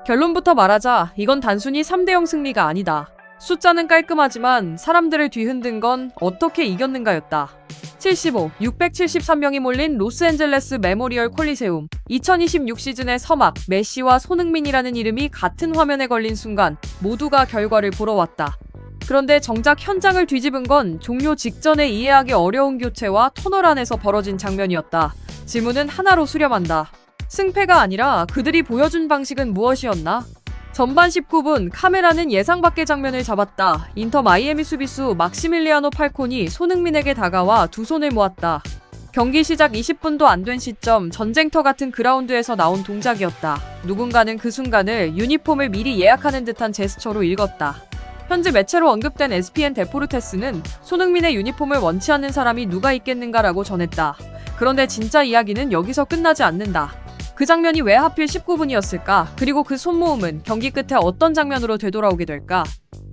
결론부터 말하자 이건 단순히 3대0 승리가 아니다. 숫자는 깔끔하지만 사람들을 뒤흔든 건 어떻게 이겼는가였다. 673명이 몰린 로스앤젤레스 메모리얼 콜리세움. 2026 시즌의 서막, 메시와 손흥민이라는 이름이 같은 화면에 걸린 순간 모두가 결과를 보러 왔다. 그런데 정작 현장을 뒤집은 건 종료 직전에 이해하기 어려운 교체와 터널 안에서 벌어진 장면이었다. 질문은 하나로 수렴한다. 승패가 아니라 그들이 보여준 방식은 무엇이었나? 전반 19분 카메라는 예상 밖의 장면을 잡았다. 인터 마이애미 수비수 막시밀리아노 팔콘이 손흥민에게 다가와 두 손을 모았다. 경기 시작 20분도 안 된 시점 전쟁터 같은 그라운드에서 나온 동작이었다. 누군가는 그 순간을 유니폼을 미리 예약하는 듯한 제스처로 읽었다. 현지 매체로 언급된 ESPN 데포르테스는 손흥민의 유니폼을 원치 않는 사람이 누가 있겠는가라고 전했다. 그런데 진짜 이야기는 여기서 끝나지 않는다. 그 장면이 왜 하필 19분이었을까? 그리고 그 손모음은 경기 끝에 어떤 장면으로 되돌아오게 될까?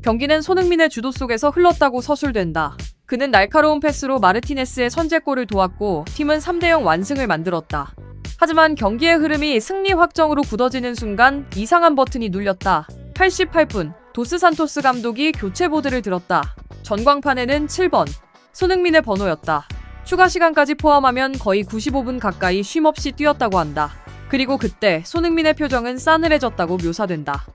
경기는 손흥민의 주도 속에서 흘렀다고 서술된다. 그는 날카로운 패스로 마르티네스의 선제골을 도왔고 팀은 3대0 완승을 만들었다. 하지만 경기의 흐름이 승리 확정으로 굳어지는 순간 이상한 버튼이 눌렸다. 88분 도스 산토스 감독이 교체 보드를 들었다. 전광판에는 7번 손흥민의 번호였다. 추가 시간까지 포함하면 거의 95분 가까이 쉼없이 뛰었다고 한다. 그리고 그때 손흥민의 표정은 싸늘해졌다고 묘사된다.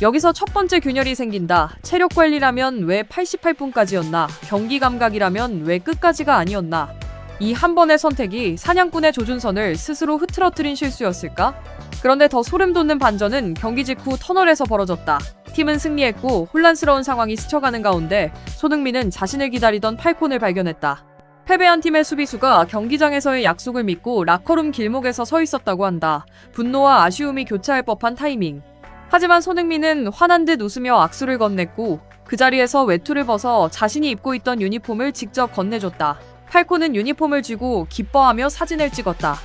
여기서 첫 번째 균열이 생긴다. 체력 관리라면 왜 88분까지였나? 경기 감각이라면 왜 끝까지가 아니었나? 이 한 번의 선택이 사냥꾼의 조준선을 스스로 흐트러뜨린 실수였을까? 그런데 더 소름 돋는 반전은 경기 직후 터널에서 벌어졌다. 팀은 승리했고 혼란스러운 상황이 스쳐가는 가운데 손흥민은 자신을 기다리던 팔콘을 발견했다. 패배한 팀의 수비수가 경기장에서의 약속을 믿고 라커룸 길목에서 서 있었다고 한다. 분노와 아쉬움이 교차할 법한 타이밍. 하지만 손흥민은 화난 듯 웃으며 악수를 건넸고 그 자리에서 외투를 벗어 자신이 입고 있던 유니폼을 직접 건네줬다. 팔콘은 유니폼을 쥐고 기뻐하며 사진을 찍었다.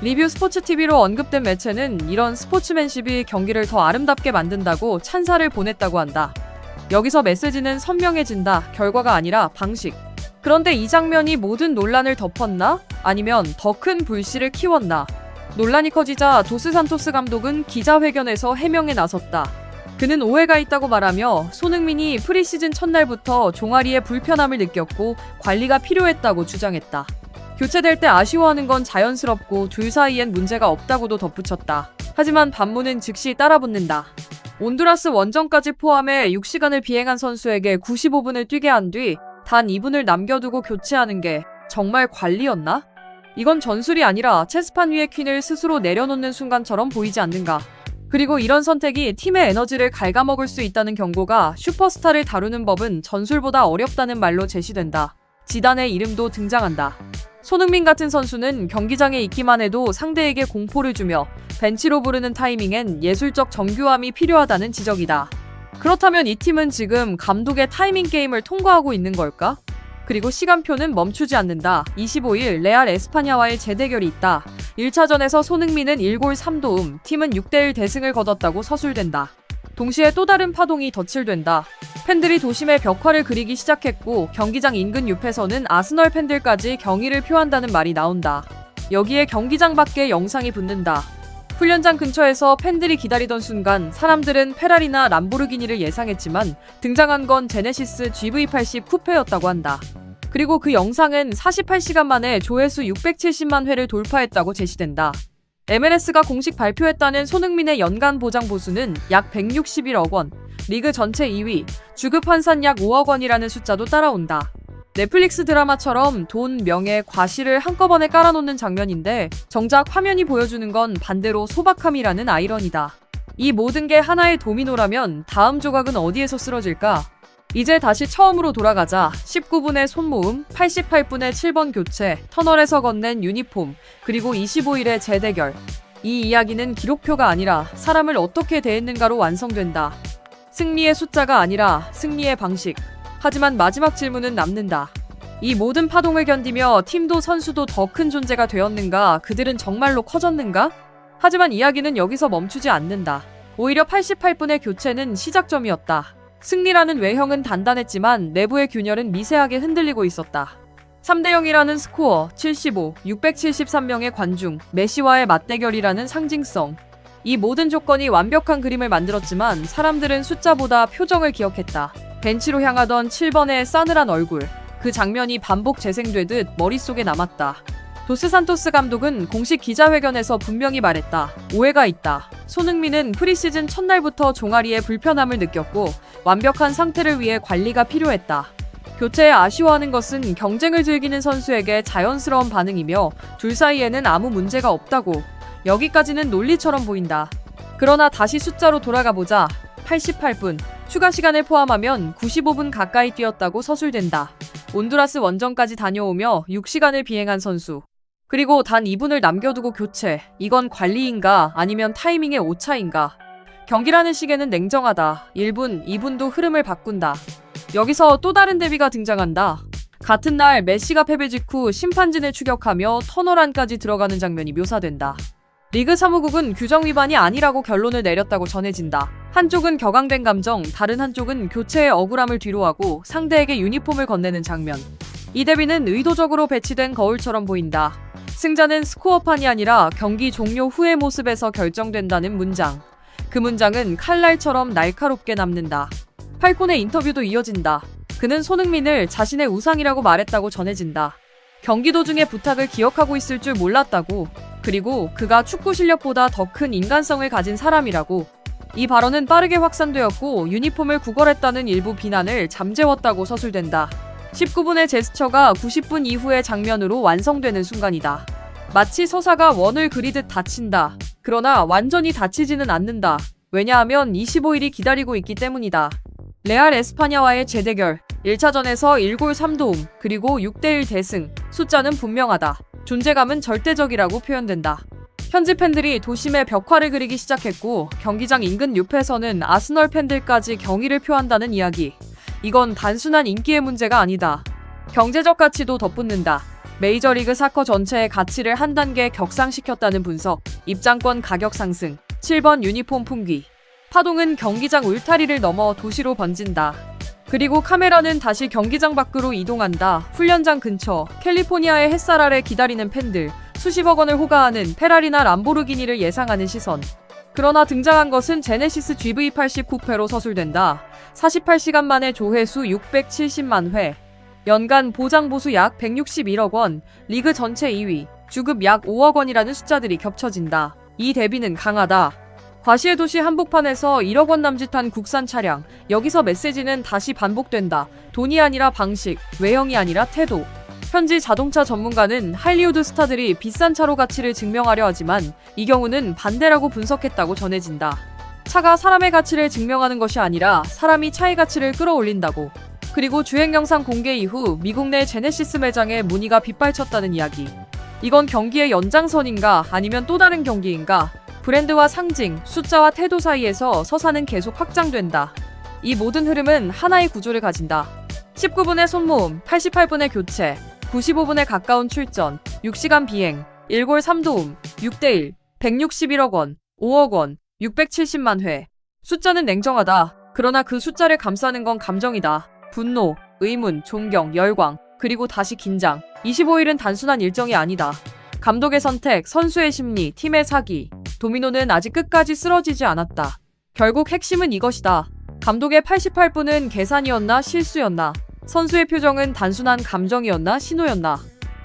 리뷰 스포츠TV로 언급된 매체는 이런 스포츠맨십이 경기를 더 아름답게 만든다고 찬사를 보냈다고 한다. 여기서 메시지는 선명해진다. 결과가 아니라 방식. 그런데 이 장면이 모든 논란을 덮었나? 아니면 더 큰 불씨를 키웠나? 논란이 커지자 도스 산토스 감독은 기자회견에서 해명에 나섰다. 그는 오해가 있다고 말하며 손흥민이 프리시즌 첫날부터 종아리에 불편함을 느꼈고 관리가 필요했다고 주장했다. 교체될 때 아쉬워하는 건 자연스럽고 둘 사이엔 문제가 없다고도 덧붙였다. 하지만 반문은 즉시 따라붙는다. 온두라스 원정까지 포함해 6시간을 비행한 선수에게 95분을 뛰게 한 뒤 단 2분을 남겨두고 교체하는 게 정말 관리였나? 이건 전술이 아니라 체스판 위의 퀸을 스스로 내려놓는 순간처럼 보이지 않는가? 그리고 이런 선택이 팀의 에너지를 갉아먹을 수 있다는 경고가 슈퍼스타를 다루는 법은 전술보다 어렵다는 말로 제시된다. 지단의 이름도 등장한다. 손흥민 같은 선수는 경기장에 있기만 해도 상대에게 공포를 주며 벤치로 부르는 타이밍엔 예술적 정교함이 필요하다는 지적이다. 그렇다면 이 팀은 지금 감독의 타이밍 게임을 통과하고 있는 걸까? 그리고 시간표는 멈추지 않는다. 25일 레알 에스파냐와의 재대결이 있다. 1차전에서 손흥민은 1골 3도움, 팀은 6대1 대승을 거뒀다고 서술된다. 동시에 또 다른 파동이 덧칠된다. 팬들이 도심의 벽화를 그리기 시작했고 경기장 인근 옆에서는 아스널 팬들까지 경의를 표한다는 말이 나온다. 여기에 경기장 밖에 영상이 붙는다. 훈련장 근처에서 팬들이 기다리던 순간 사람들은 페라리나 람보르기니를 예상했지만 등장한 건 제네시스 GV80 쿠페였다고 한다. 그리고 그 영상은 48시간 만에 조회수 670만 회를 돌파했다고 제시된다. MLS가 공식 발표했다는 손흥민의 연간 보장 보수는 약 161억 원, 리그 전체 2위, 주급 환산 약 5억 원이라는 숫자도 따라온다. 넷플릭스 드라마처럼 돈, 명예, 과실을 한꺼번에 깔아놓는 장면인데 정작 화면이 보여주는 건 반대로 소박함이라는 아이러니다. 이 모든 게 하나의 도미노라면 다음 조각은 어디에서 쓰러질까? 이제 다시 처음으로 돌아가자. 19분의 손모음, 88분의 7번 교체, 터널에서 건넨 유니폼, 그리고 25일의 재대결. 이 이야기는 기록표가 아니라 사람을 어떻게 대했는가로 완성된다. 승리의 숫자가 아니라 승리의 방식. 하지만 마지막 질문은 남는다. 이 모든 파동을 견디며 팀도 선수도 더 큰 존재가 되었는가? 그들은 정말로 커졌는가? 하지만 이야기는 여기서 멈추지 않는다. 오히려 88분의 교체는 시작점이었다. 승리라는 외형은 단단했지만 내부의 균열은 미세하게 흔들리고 있었다. 3대0이라는 스코어, 75, 673명의 관중, 메시와의 맞대결이라는 상징성. 이 모든 조건이 완벽한 그림을 만들었지만 사람들은 숫자보다 표정을 기억했다. 벤치로 향하던 7번의 싸늘한 얼굴. 그 장면이 반복 재생되듯 머릿속에 남았다. 도스 산토스 감독은 공식 기자회견에서 분명히 말했다. 오해가 있다. 손흥민은 프리시즌 첫날부터 종아리에 불편함을 느꼈고 완벽한 상태를 위해 관리가 필요했다. 교체에 아쉬워하는 것은 경쟁을 즐기는 선수에게 자연스러운 반응이며 둘 사이에는 아무 문제가 없다고. 여기까지는 논리처럼 보인다. 그러나 다시 숫자로 돌아가 보자. 88분. 추가 시간을 포함하면 95분 가까이 뛰었다고 서술된다. 온두라스 원정까지 다녀오며 6시간을 비행한 선수. 그리고 단 2분을 남겨두고 교체. 이건 관리인가 아니면 타이밍의 오차인가? 경기라는 시계는 냉정하다. 1분, 2분도 흐름을 바꾼다. 여기서 또 다른 대비가 등장한다. 같은 날 메시가 패배 직후 심판진을 추격하며 터널 안까지 들어가는 장면이 묘사된다. 리그 사무국은 규정 위반이 아니라고 결론을 내렸다고 전해진다. 한쪽은 격앙된 감정, 다른 한쪽은 교체의 억울함을 뒤로하고 상대에게 유니폼을 건네는 장면. 이 대비는 의도적으로 배치된 거울처럼 보인다. 승자는 스코어판이 아니라 경기 종료 후의 모습에서 결정된다는 문장. 그 문장은 칼날처럼 날카롭게 남는다. 팔콘의 인터뷰도 이어진다. 그는 손흥민을 자신의 우상이라고 말했다고 전해진다. 경기 도중의 부탁을 기억하고 있을 줄 몰랐다고. 그리고 그가 축구 실력보다 더 큰 인간성을 가진 사람이라고. 이 발언은 빠르게 확산되었고 유니폼을 구걸했다는 일부 비난을 잠재웠다고 서술된다. 19분의 제스처가 90분 이후의 장면으로 완성되는 순간이다. 마치 서사가 원을 그리듯 닫힌다. 그러나 완전히 닫히지는 않는다. 왜냐하면 25일이 기다리고 있기 때문이다. 레알 에스파냐와의 재대결. 1차전에서 1골 3도움, 그리고 6대1 대승. 숫자는 분명하다. 존재감은 절대적이라고 표현된다. 현지 팬들이 도심에 벽화를 그리기 시작했고 경기장 인근 옆에서는 아스널 팬들까지 경의를 표한다는 이야기. 이건 단순한 인기의 문제가 아니다. 경제적 가치도 덧붙는다. 메이저리그 사커 전체의 가치를 한 단계 격상시켰다는 분석. 입장권 가격 상승. 7번 유니폼 품귀. 파동은 경기장 울타리를 넘어 도시로 번진다. 그리고 카메라는 다시 경기장 밖으로 이동한다. 훈련장 근처, 캘리포니아의 햇살 아래 기다리는 팬들, 수십억 원을 호가하는 페라리나 람보르기니를 예상하는 시선. 그러나 등장한 것은 제네시스 GV80 쿠페로 서술된다. 48시간 만에 조회수 670만 회. 연간 보장 보수 약 161억 원, 리그 전체 2위, 주급 약 5억 원이라는 숫자들이 겹쳐진다. 이 대비는 강하다. 과시의 도시 한복판에서 1억 원 남짓한 국산 차량. 여기서 메시지는 다시 반복된다. 돈이 아니라 방식, 외형이 아니라 태도. 현지 자동차 전문가는 할리우드 스타들이 비싼 차로 가치를 증명하려 하지만 이 경우는 반대라고 분석했다고 전해진다. 차가 사람의 가치를 증명하는 것이 아니라 사람이 차의 가치를 끌어올린다고. 그리고 주행 영상 공개 이후 미국 내 제네시스 매장에 문의가 빗발쳤다는 이야기. 이건 경기의 연장선인가 아니면 또 다른 경기인가? 브랜드와 상징, 숫자와 태도 사이에서 서사는 계속 확장된다. 이 모든 흐름은 하나의 구조를 가진다. 19분의 손모음, 88분의 교체, 95분에 가까운 출전, 6시간 비행, 1골 3도움, 6대1, 161억 원, 5억 원, 670만 회. 숫자는 냉정하다. 그러나 그 숫자를 감싸는 건 감정이다. 분노, 의문, 존경, 열광, 그리고 다시 긴장. 25일은 단순한 일정이 아니다. 감독의 선택, 선수의 심리, 팀의 사기. 도미노는 아직 끝까지 쓰러지지 않았다. 결국 핵심은 이것이다. 감독의 88분은 계산이었나 실수였나? 선수의 표정은 단순한 감정이었나 신호였나?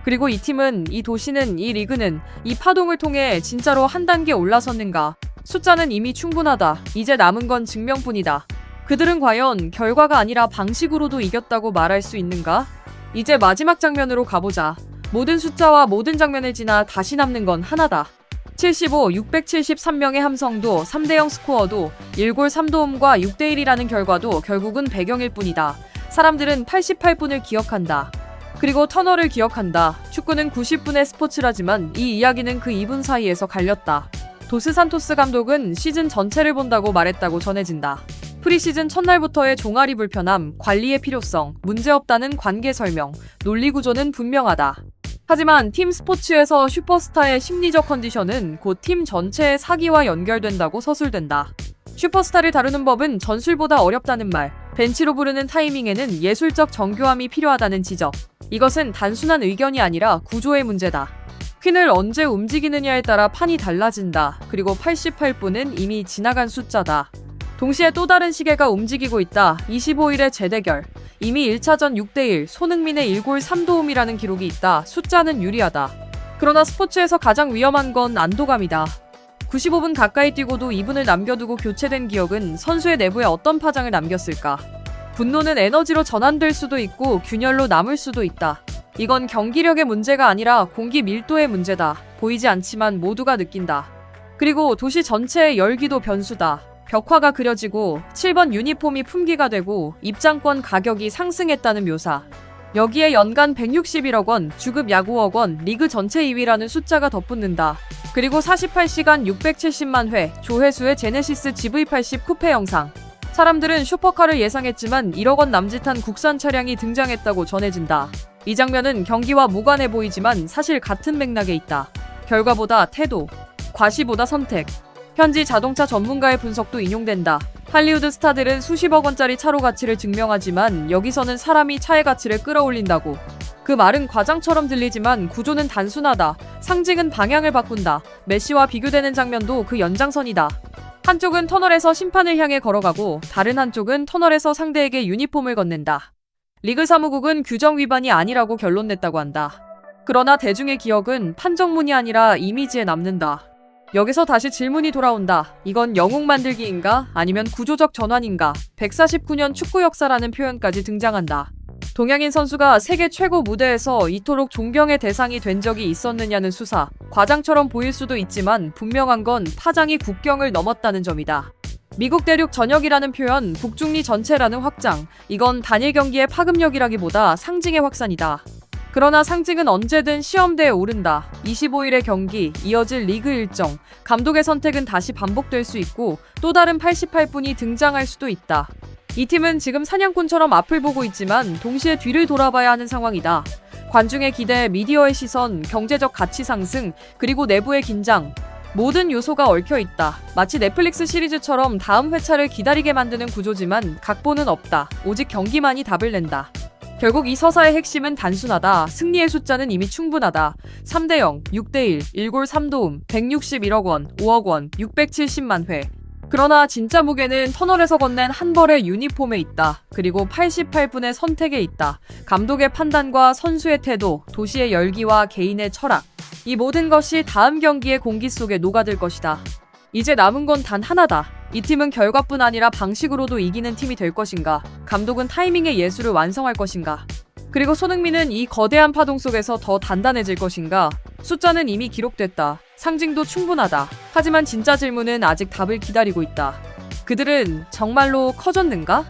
그리고 이 팀은, 이 도시는, 이 리그는 이 파동을 통해 진짜로 한 단계 올라섰는가? 숫자는 이미 충분하다. 이제 남은 건 증명뿐이다. 그들은 과연 결과가 아니라 방식으로도 이겼다고 말할 수 있는가? 이제 마지막 장면으로 가보자. 모든 숫자와 모든 장면을 지나 다시 남는 건 하나다. 75, 673명의 함성도 3대0 스코어도 1골 3도움과 6대1이라는 결과도 결국은 배경일 뿐이다. 사람들은 88분을 기억한다. 그리고 터널을 기억한다. 축구는 90분의 스포츠라지만 이 이야기는 그 2분 사이에서 갈렸다. 도스 산토스 감독은 시즌 전체를 본다고 말했다고 전해진다. 프리시즌 첫날부터의 종아리 불편함, 관리의 필요성, 문제없다는 관계 설명, 논리 구조는 분명하다. 하지만 팀 스포츠에서 슈퍼스타의 심리적 컨디션은 곧 팀 전체의 사기와 연결된다고 서술된다. 슈퍼스타를 다루는 법은 전술보다 어렵다는 말, 벤치로 부르는 타이밍에는 예술적 정교함이 필요하다는 지적. 이것은 단순한 의견이 아니라 구조의 문제다. 퀸을 언제 움직이느냐에 따라 판이 달라진다. 그리고 88분은 이미 지나간 숫자다. 동시에 또 다른 시계가 움직이고 있다. 25일의 재대결. 이미 1차전 6대1, 손흥민의 1골 3도움이라는 기록이 있다. 숫자는 유리하다. 그러나 스포츠에서 가장 위험한 건 안도감이다. 95분 가까이 뛰고도 2분을 남겨두고 교체된 기억은 선수의 내부에 어떤 파장을 남겼을까? 분노는 에너지로 전환될 수도 있고 균열로 남을 수도 있다. 이건 경기력의 문제가 아니라 공기 밀도의 문제다. 보이지 않지만 모두가 느낀다. 그리고 도시 전체의 열기도 변수다. 벽화가 그려지고 7번 유니폼이 품귀가 되고 입장권 가격이 상승했다는 묘사. 여기에 연간 161억 원, 주급 야구억 원, 리그 전체 2위라는 숫자가 덧붙는다. 그리고 48시간 670만 회, 조회수의 제네시스 GV80 쿠페 영상. 사람들은 슈퍼카를 예상했지만 1억 원 남짓한 국산 차량이 등장했다고 전해진다. 이 장면은 경기와 무관해 보이지만 사실 같은 맥락에 있다. 결과보다 태도, 과시보다 선택. 현지 자동차 전문가의 분석도 인용된다. 할리우드 스타들은 수십억 원짜리 차로 가치를 증명하지만 여기서는 사람이 차의 가치를 끌어올린다고. 그 말은 과장처럼 들리지만 구조는 단순하다. 상징은 방향을 바꾼다. 메시와 비교되는 장면도 그 연장선이다. 한쪽은 터널에서 심판을 향해 걸어가고 다른 한쪽은 터널에서 상대에게 유니폼을 건넨다. 리그 사무국은 규정 위반이 아니라고 결론 냈다고 한다. 그러나 대중의 기억은 판정문이 아니라 이미지에 남는다. 여기서 다시 질문이 돌아온다. 이건 영웅 만들기인가? 아니면 구조적 전환인가? 149년 축구 역사라는 표현까지 등장한다. 동양인 선수가 세계 최고 무대에서 이토록 존경의 대상이 된 적이 있었느냐는 수사. 과장처럼 보일 수도 있지만 분명한 건 파장이 국경을 넘었다는 점이다. 미국 대륙 전역이라는 표현, 북중리 전체라는 확장. 이건 단일 경기의 파급력이라기보다 상징의 확산이다. 그러나 상징은 언제든 시험대에 오른다. 25일의 경기, 이어질 리그 일정, 감독의 선택은 다시 반복될 수 있고 또 다른 88분이 등장할 수도 있다. 이 팀은 지금 사냥꾼처럼 앞을 보고 있지만 동시에 뒤를 돌아봐야 하는 상황이다. 관중의 기대, 미디어의 시선, 경제적 가치 상승, 그리고 내부의 긴장. 모든 요소가 얽혀 있다. 마치 넷플릭스 시리즈처럼 다음 회차를 기다리게 만드는 구조지만 각본은 없다. 오직 경기만이 답을 낸다. 결국 이 서사의 핵심은 단순하다. 승리의 숫자는 이미 충분하다. 3대0, 6대1, 1골 3도움, 161억 원, 5억 원, 670만 회. 그러나 진짜 무게는 터널에서 건넨 한 벌의 유니폼에 있다. 그리고 88분의 선택에 있다. 감독의 판단과 선수의 태도, 도시의 열기와 개인의 철학. 이 모든 것이 다음 경기의 공기 속에 녹아들 것이다. 이제 남은 건 단 하나다. 이 팀은 결과뿐 아니라 방식으로도 이기는 팀이 될 것인가? 감독은 타이밍의 예술을 완성할 것인가? 그리고 손흥민은 이 거대한 파동 속에서 더 단단해질 것인가? 숫자는 이미 기록됐다. 상징도 충분하다. 하지만 진짜 질문은 아직 답을 기다리고 있다. 그들은 정말로 커졌는가?